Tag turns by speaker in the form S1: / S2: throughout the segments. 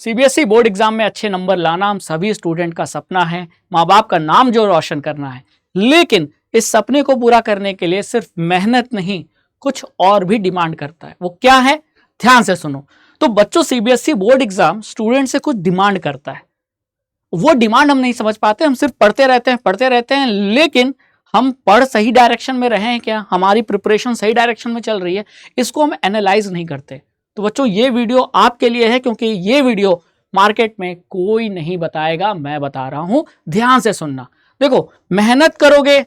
S1: CBSE board exam में अच्छे number लाना हम सभी स्टूडेंट का सपना है, माँ बाप का नाम जो रोशन करना है। लेकिन इस सपने को पूरा करने के लिए सिर्फ मेहनत नहीं, कुछ और भी डिमांड करता है। वो क्या है, ध्यान से सुनो। तो बच्चों, सीबीएसई बोर्ड एग्जाम स्टूडेंट से कुछ डिमांड करता है। वो डिमांड हम नहीं समझ पाते, हम सिर्फ पढ़ते रहते हैं, लेकिन हम पढ़ सही डायरेक्शन में रहे हैं क्या, हमारी प्रिपरेशन सही डायरेक्शन में चल रही है, इसको हम एनालाइज नहीं करते। तो बच्चों, ये वीडियो आपके लिए है, क्योंकि ये वीडियो मार्केट में कोई नहीं बताएगा, मैं बता रहा हूं, ध्यान से सुनना। देखो, मेहनत करोगे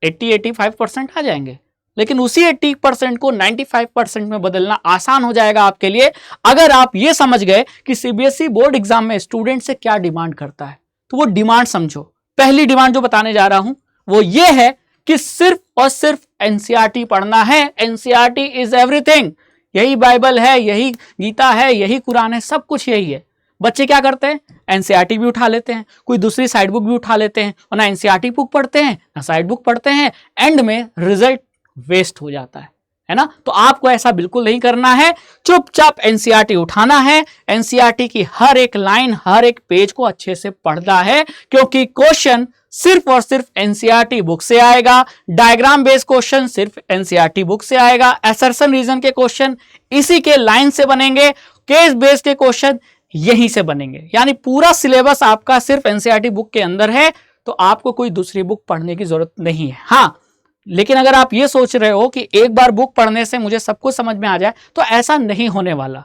S1: 80-85% आ जाएंगे, लेकिन उसी 80% को 95% में बदलना आसान हो जाएगा आपके लिए, अगर आप ये समझ गए कि सीबीएसई बोर्ड एग्जाम में स्टूडेंट से क्या डिमांड करता है। तो वो डिमांड समझो। पहली डिमांड जो बताने जा रहा हूं वो ये है कि सिर्फ और सिर्फ एनसीईआरटी पढ़ना है। NCERT is everything. यही बाइबल है, यही गीता है, यही कुरान है, सब कुछ यही है। बच्चे क्या करते हैं, एनसीईआरटी भी उठा लेते हैं, कोई दूसरी साइड बुक भी उठा लेते हैं, और ना एनसीईआरटी बुक पढ़ते हैं ना साइड बुक पढ़ते हैं। एंड में रिजल्ट वेस्ट हो जाता है ना। तो आपको ऐसा बिल्कुल नहीं करना है। चुपचाप एनसीईआरटी उठाना है, एनसीईआरटी की हर एक लाइन, हर एक पेज को अच्छे से पढ़ना है, क्योंकि क्वेश्चन सिर्फ और सिर्फ एनसीईआरटी बुक से आएगा। डायग्राम बेस्ड क्वेश्चन सिर्फ एनसीईआरटी बुक से आएगा। असर्शन रीजन के क्वेश्चन इसी के लाइन से बनेंगे। केस बेस्ड के क्वेश्चन यहीं से बनेंगे। यानी पूरा सिलेबस आपका सिर्फ एनसीईआरटी बुक के अंदर है, तो आपको कोई दूसरी बुक पढ़ने की जरूरत नहीं है। हाँ, लेकिन अगर आप ये सोच रहे हो कि एक बार बुक पढ़ने से मुझे सब कुछ समझ में आ जाए, तो ऐसा नहीं होने वाला।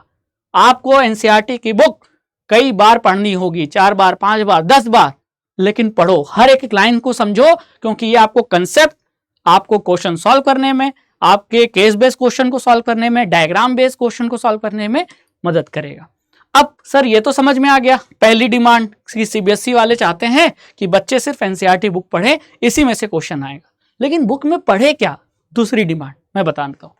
S1: आपको एनसीईआरटी की बुक कई बार पढ़नी होगी, 4 बार, 5 बार, 10 बार, लेकिन पढ़ो, हर एक लाइन को समझो, क्योंकि ये आपको कंसेप्ट, आपको क्वेश्चन सॉल्व करने में, आपके केस बेस्ड क्वेश्चन को सॉल्व करने में, डायग्राम बेस्ड क्वेश्चन को सॉल्व करने में मदद करेगा। अब सर, ये तो समझ में आ गया। पहली डिमांड सीबीएसई वाले चाहते हैं कि बच्चे सिर्फ एनसीईआरटी बुक पढ़े, इसी में से क्वेश्चन आएगा। लेकिन बुक में पढ़े क्या, दूसरी डिमांड मैं बताता हूं।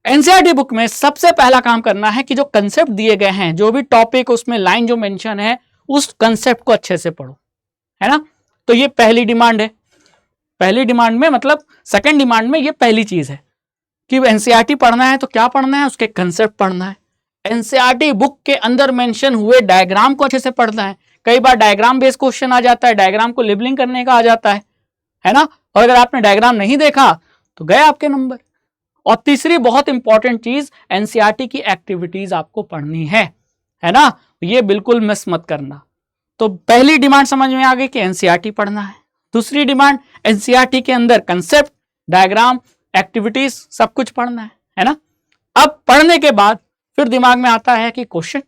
S1: एनसीईआरटी बुक में सबसे पहला काम करना है कि जो कंसेप्ट दिए गए हैं, जो भी टॉपिक उसमें लाइन जो मेंशन है, उस कंसेप्ट को अच्छे से पढ़ो, है ना। तो ये पहली डिमांड है। पहली डिमांड में मतलब सेकंड डिमांड में ये पहली चीज है कि एनसीईआरटी पढ़ना है तो क्या पढ़ना है, उसके कंसेप्ट पढ़ना है। एनसीईआरटी बुक के अंदर मेंशन हुए डायग्राम को अच्छे से पढ़ना है। कई बार डायग्राम बेस्ड क्वेश्चन आ जाता है, डायग्राम को लेबलिंग करने का आ जाता है ना। और अगर आपने डायग्राम नहीं देखा तो गए आपके नंबर। और तीसरी बहुत इंपॉर्टेंट चीज, एनसीईआरटी की एक्टिविटीज आपको पढ़नी है ना। ये बिल्कुल मिस मत करना। तो पहली डिमांड समझ में आ गई कि एनसीईआरटी पढ़ना है। दूसरी डिमांड, एनसीईआरटी के अंदर कंसेप्ट, डायग्राम, एक्टिविटीज सब कुछ पढ़ना है ना। अब पढ़ने के बाद फिर दिमाग में आता है कि क्वेश्चन।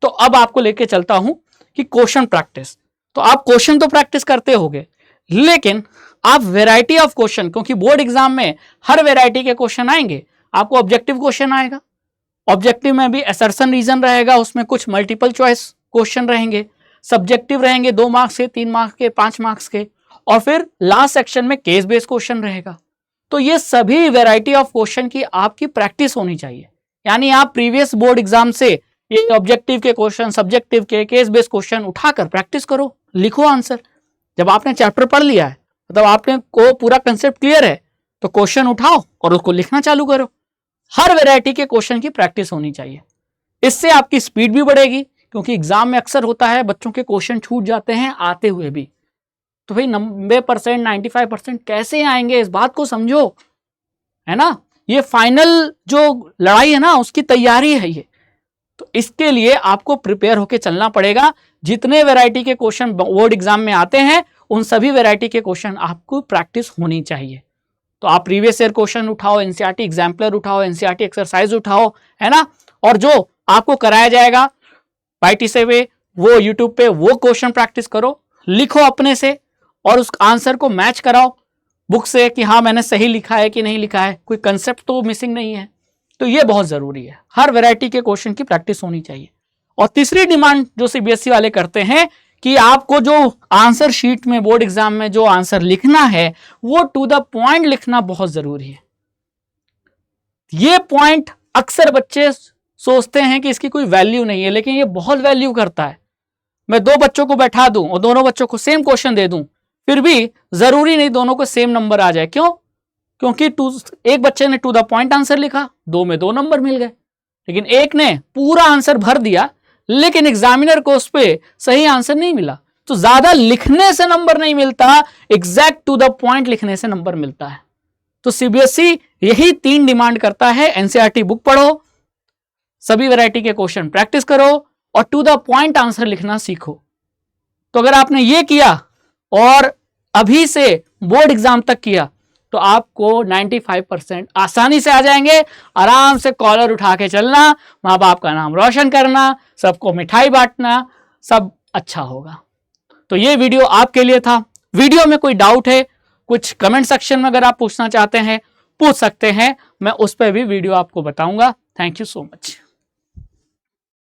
S1: तो अब आपको लेके चलता हूं कि क्वेश्चन प्रैक्टिस। तो आप क्वेश्चन तो प्रैक्टिस करते होगे, लेकिन आप वैरायटी ऑफ क्वेश्चन, क्योंकि बोर्ड एग्जाम में हर वैरायटी के क्वेश्चन आएंगे। आपको ऑब्जेक्टिव क्वेश्चन आएगा, ऑब्जेक्टिव में भी असर्शन रीजन रहेगा, उसमें कुछ मल्टीपल चॉइस क्वेश्चन रहेंगे, सब्जेक्टिव रहेंगे 2 मार्क्स के, 3 मार्क्स के, 5 मार्क्स के, और फिर लास्ट सेक्शन में केस बेस्ड क्वेश्चन रहेगा। तो ये सभी वैरायटी ऑफ क्वेश्चन की आपकी प्रैक्टिस होनी चाहिए। यानी आप प्रीवियस बोर्ड एग्जाम से ये ऑब्जेक्टिव के क्वेश्चन, सब्जेक्टिव के, केस बेस्ड क्वेश्चन उठाकर प्रैक्टिस करो, लिखो आंसर। जब आपने चैप्टर पढ़ लिया है, मतलब आपने को पूरा कंसेप्ट क्लियर है, तो क्वेश्चन उठाओ और उसको लिखना चालू करो। हर वैरायटी के क्वेश्चन की प्रैक्टिस होनी चाहिए। इससे आपकी स्पीड भी बढ़ेगी, क्योंकि एग्जाम में अक्सर होता है बच्चों के क्वेश्चन छूट जाते हैं आते हुए भी। तो भाई 90%, 95% कैसे आएंगे, इस बात को समझो, है ना। ये फाइनल जो लड़ाई है ना, उसकी तैयारी है ये। तो इसके लिए आपको प्रिपेयर होके चलना पड़ेगा। जितने वैरायटी के क्वेश्चन बोर्ड एग्जाम में आते हैं, उन सभी वैरायटी के क्वेश्चन आपको प्रैक्टिस होनी चाहिए। तो आप प्रीवियस ईयर क्वेश्चन उठाओ, एनसीईआरटी एग्जाम्पलर उठाओ, एनसीईआरटी एक्सरसाइज उठाओ, है ना। और जो आपको कराया जाएगा वाईटी से वे, वो यूट्यूब पे वो क्वेश्चन प्रैक्टिस करो, लिखो अपने से, और उस आंसर को मैच कराओ बुक से कि हाँ मैंने सही लिखा है कि नहीं लिखा है, कोई कंसेप्ट तो मिसिंग नहीं है। तो ये बहुत जरूरी है, हर वैरायटी के क्वेश्चन की प्रैक्टिस होनी चाहिए। और तीसरी डिमांड जो सीबीएसई वाले करते हैं कि आपको जो आंसर शीट में बोर्ड एग्जाम में जो आंसर लिखना है, वो टू द पॉइंट लिखना बहुत जरूरी है। ये पॉइंट अक्सर बच्चे सोचते हैं कि इसकी कोई वैल्यू नहीं है, लेकिन ये बहुत वैल्यू करता है। मैं 2 बच्चों को बैठा दूं और दोनों बच्चों को सेम क्वेश्चन दे दूं, फिर भी जरूरी नहीं दोनों को सेम नंबर आ जाए। क्यों? क्योंकि एक बच्चे ने टू द पॉइंट आंसर लिखा, 2 में 2 नंबर मिल गए, लेकिन एक ने पूरा आंसर भर दिया लेकिन एग्जामिनर को उस पर सही आंसर नहीं मिला। तो ज्यादा लिखने से नंबर नहीं मिलता, एग्जैक्ट टू द पॉइंट लिखने से नंबर मिलता है। तो सीबीएसई यही 3 डिमांड करता है, एनसीईआरटी बुक पढ़ो, सभी वैरायटी के क्वेश्चन प्रैक्टिस करो और टू द पॉइंट आंसर लिखना सीखो। तो अगर आपने ये किया और अभी से बोर्ड एग्जाम तक किया तो आपको 95% आसानी से आ जाएंगे। आराम से कॉलर उठा के चलना, माँ बाप का नाम रोशन करना, सबको मिठाई बांटना, सब अच्छा होगा। तो ये वीडियो आपके लिए था। वीडियो में कोई डाउट है, कुछ कमेंट सेक्शन में अगर आप पूछना चाहते हैं पूछ सकते हैं, मैं उस पर भी वीडियो आपको बताऊंगा। Thank you so much.